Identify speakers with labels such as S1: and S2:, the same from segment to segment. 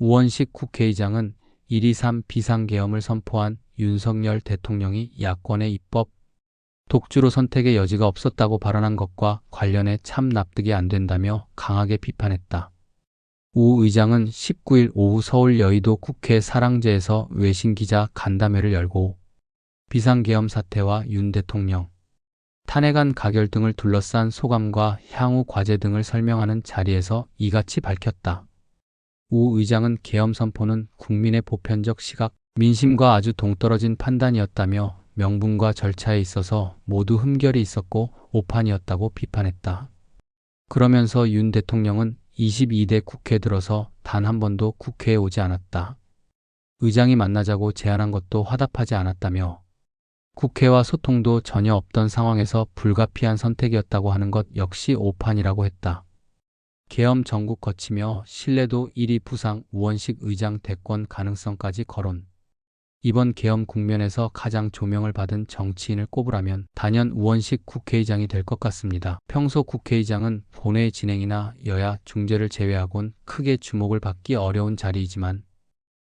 S1: 우원식 국회의장은 1.23 비상계엄을 선포한 윤석열 대통령이 야권의 입법 독주로 선택의 여지가 없었다고 발언한 것과 관련해 참 납득이 안 된다며 강하게 비판했다. 우 의장은 19일 오후 서울 여의도 국회 사랑제에서 외신 기자 간담회를 열고 비상계엄 사태와 윤 대통령 탄핵안 가결 등을 둘러싼 소감과 향후 과제 등을 설명하는 자리에서 이같이 밝혔다. 우 의장은 계엄 선포는 국민의 보편적 시각, 민심과 아주 동떨어진 판단이었다며 명분과 절차에 있어서 모두 흠결이 있었고 오판이었다고 비판했다. 그러면서 윤 대통령은 22대 국회 들어서 단 한 번도 국회에 오지 않았다. 의장이 만나자고 제안한 것도 화답하지 않았다며 국회와 소통도 전혀 없던 상황에서 불가피한 선택이었다고 하는 것 역시 오판이라고 했다. 계엄 전국 거치며 신뢰도 1위 부상 우원식 의장 대권 가능성까지 거론. 이번 계엄 국면에서 가장 조명을 받은 정치인을 꼽으라면 단연 우원식 국회의장이 될 것 같습니다. 평소 국회의장은 본회의 진행이나 여야 중재를 제외하곤 크게 주목을 받기 어려운 자리이지만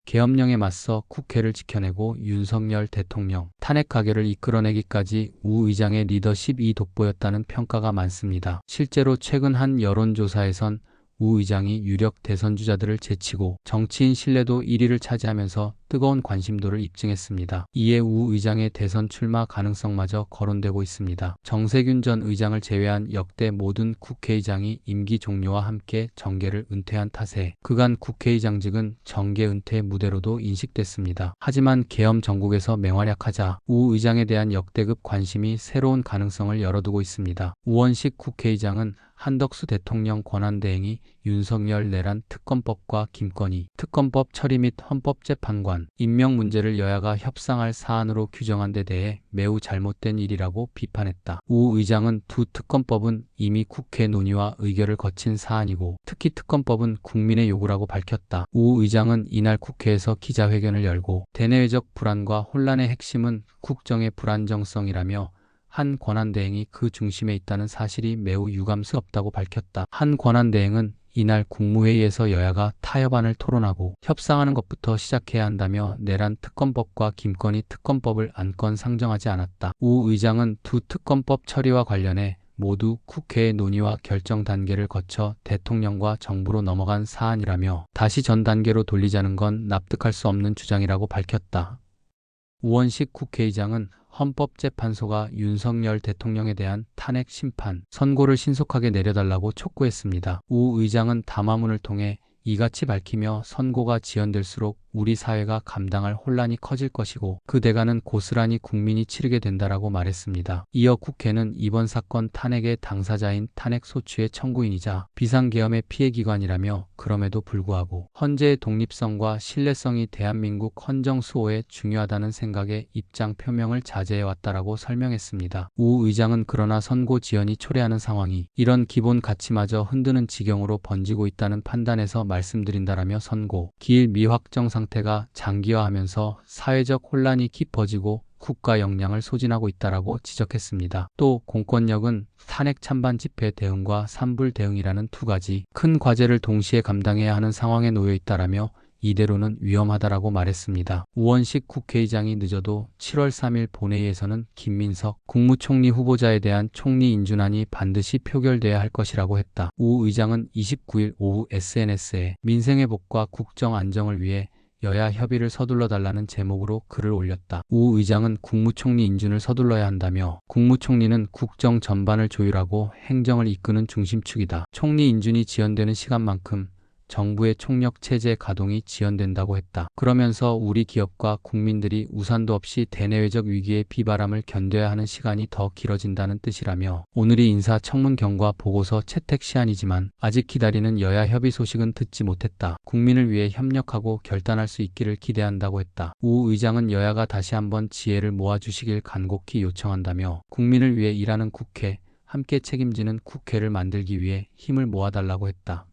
S1: 계엄령에 맞서 국회를 지켜내고 윤석열 대통령 탄핵 가결을 이끌어내기까지 우 의장의 리더십이 돋보였다는 평가가 많습니다. 실제로 최근 한 여론조사에선 우 의장이 유력 대선주자들을 제치고 정치인 신뢰도 1위를 차지하면서 뜨거운 관심도를 입증했습니다. 이에 우 의장의 대선 출마 가능성마저 거론되고 있습니다. 정세균 전 의장을 제외한 역대 모든 국회의장이 임기 종료와 함께 정계를 은퇴한 탓에 그간 국회의장직은 정계 은퇴 무대로도 인식됐습니다. 하지만 계엄 전국에서 맹활약하자 우 의장에 대한 역대급 관심이 새로운 가능성을 열어두고 있습니다. 우원식 국회의장은 한덕수 대통령 권한대행이 윤석열 내란 특검법과 김건희 특검법 처리 및 헌법재판관 임명 문제를 여야가 협상할 사안으로 규정한 데 대해 매우 잘못된 일이라고 비판했다. 우 의장은 두 특검법은 이미 국회 논의와 의결을 거친 사안이고 특히 특검법은 국민의 요구라고 밝혔다. 우 의장은 이날 국회에서 기자회견을 열고 대내외적 불안과 혼란의 핵심은 국정의 불안정성이라며 한 권한대행이 그 중심에 있다는 사실이 매우 유감스럽다고 밝혔다. 한 권한대행은 이날 국무회의에서 여야가 타협안을 토론하고 협상하는 것부터 시작해야 한다며 내란 특검법과 김건희 특검법을 안건 상정하지 않았다. 우 의장은 두 특검법 처리와 관련해 모두 국회의 논의와 결정 단계를 거쳐 대통령과 정부로 넘어간 사안이라며 다시 전 단계로 돌리자는 건 납득할 수 없는 주장이라고 밝혔다. 우원식 국회의장은 헌법재판소가 윤석열 대통령에 대한 탄핵 심판, 선고를 신속하게 내려달라고 촉구했습니다. 우 의장은 담화문을 통해 이같이 밝히며 선고가 지연될수록 우리 사회가 감당할 혼란이 커질 것이고 그 대가는 고스란히 국민이 치르게 된다라고 말했습니다. 이어 국회는 이번 사건 탄핵의 당사자인 탄핵소추의 청구인이자 비상계엄의 피해기관이라며 그럼에도 불구하고 헌재의 독립성과 신뢰성이 대한민국 헌정수호에 중요하다는 생각에 입장 표명을 자제해왔다라고 설명했습니다. 우 의장은 그러나 선고 지연이 초래하는 상황이 이런 기본 가치마저 흔드는 지경으로 번지고 있다는 판단에서 말씀드린다라며 선고, 기일 미확정 상태가 장기화하면서 사회적 혼란이 깊어지고 국가 역량을 소진하고 있다라고 지적했습니다. 또 공권력은 탄핵 찬반 집회 대응과 산불 대응이라는 두 가지 큰 과제를 동시에 감당해야 하는 상황에 놓여 있다라며 이대로는 위험하다라고 말했습니다. 우원식 국회의장이 늦어도 7월 3일 본회의에서는 김민석 국무총리 후보자에 대한 총리 인준안이 반드시 표결돼야 할 것이라고 했다. 우 의장은 29일 오후 SNS에 민생회복과 국정 안정을 위해 여야 협의를 서둘러 달라는 제목으로 글을 올렸다. 우 의장은 국무총리 인준을 서둘러야 한다며 국무총리는 국정 전반을 조율하고 행정을 이끄는 중심축이다. 총리 인준이 지연되는 시간만큼 정부의 총력 체제 가동이 지연된다고 했다. 그러면서 우리 기업과 국민들이 우산도 없이 대내외적 위기의 비바람을 견뎌야 하는 시간이 더 길어진다는 뜻이라며 오늘이 인사청문 경과 보고서 채택 시한이지만 아직 기다리는 여야 협의 소식은 듣지 못했다. 국민을 위해 협력하고 결단할 수 있기를 기대한다고 했다. 우 의장은 여야가 다시 한번 지혜를 모아주시길 간곡히 요청한다며 국민을 위해 일하는 국회, 함께 책임지는 국회를 만들기 위해 힘을 모아달라고 했다.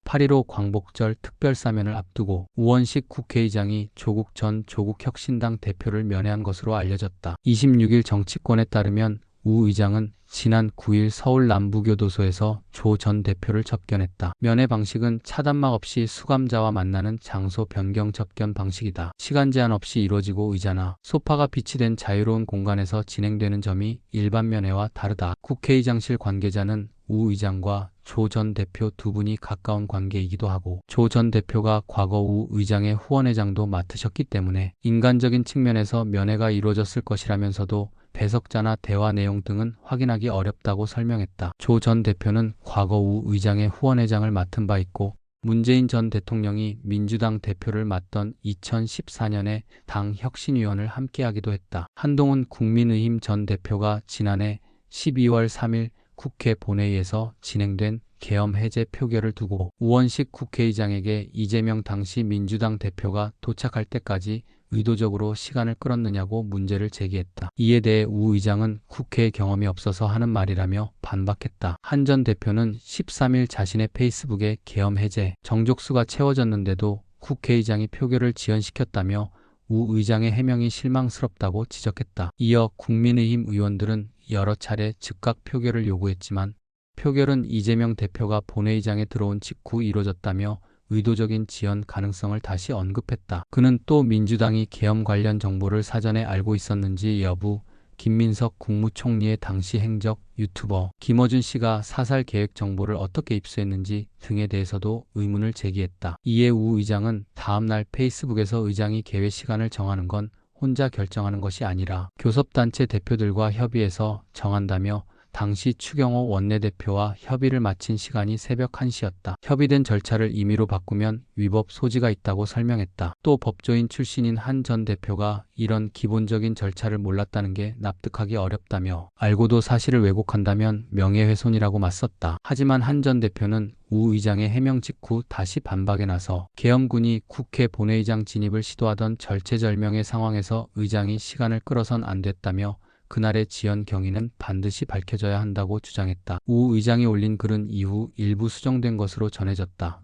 S1: 8.15 광복절 특별사면을 앞두고 우원식 국회의장이 조국 전 조국혁신당 대표를 면회한 것으로 알려졌다. 26일 정치권에 따르면 우 의장은 지난 9일 서울 남부교도소에서 조 전 대표를 접견했다. 면회 방식은 차단막 없이 수감자와 만나는 장소 변경 접견 방식이다. 시간 제한 없이 이루어지고 의자나 소파가 비치된 자유로운 공간에서 진행되는 점이 일반 면회와 다르다. 국회의장실 관계자는 우 의장과 조 전 대표 두 분이 가까운 관계이기도 하고 조 전 대표가 과거 우 의장의 후원회장도 맡으셨기 때문에 인간적인 측면에서 면회가 이루어졌을 것이라면서도 배석자나 대화 내용 등은 확인하기 어렵다고 설명했다. 조 전 대표는 과거 우 의장의 후원회장을 맡은 바 있고 문재인 전 대통령이 민주당 대표를 맡던 2014년에 당 혁신위원을 함께하기도 했다. 한동훈 국민의힘 전 대표가 지난해 12월 3일 국회 본회의에서 진행된 계엄 해제 표결을 두고 우원식 국회의장에게 이재명 당시 민주당 대표가 도착할 때까지 의도적으로 시간을 끌었느냐고 문제를 제기했다. 이에 대해 우 의장은 국회 경험이 없어서 하는 말이라며 반박했다. 한 전 대표는 13일 자신의 페이스북에 계엄 해제 정족수가 채워졌는데도 국회의장이 표결을 지연시켰다며 우 의장의 해명이 실망스럽다고 지적했다. 이어 국민의힘 의원들은 여러 차례 즉각 표결을 요구했지만 표결은 이재명 대표가 본회의장에 들어온 직후 이뤄졌다며 의도적인 지연 가능성을 다시 언급했다. 그는 또 민주당이 계엄 관련 정보를 사전에 알고 있었는지 여부, 김민석 국무총리의 당시 행적, 유튜버 김어준 씨가 사살 계획 정보를 어떻게 입수했는지 등에 대해서도 의문을 제기했다. 이에 우 의장은 다음날 페이스북에서 의장이 개회 시간을 정하는 건 혼자 결정하는 것이 아니라 교섭단체 대표들과 협의해서 정한다며 당시 추경호 원내대표와 협의를 마친 시간이 새벽 1시였다. 협의된 절차를 임의로 바꾸면 위법 소지가 있다고 설명했다. 또 법조인 출신인 한 전 대표가 이런 기본적인 절차를 몰랐다는 게 납득하기 어렵다며 알고도 사실을 왜곡한다면 명예훼손이라고 맞섰다. 하지만 한 전 대표는 우 의장의 해명 직후 다시 반박에 나서 계엄군이 국회 본회의장 진입을 시도하던 절체절명의 상황에서 의장이 시간을 끌어선 안 됐다며 그날의 지연 경위는 반드시 밝혀져야 한다고 주장했다. 우 의장이 올린 글은 이후 일부 수정된 것으로 전해졌다.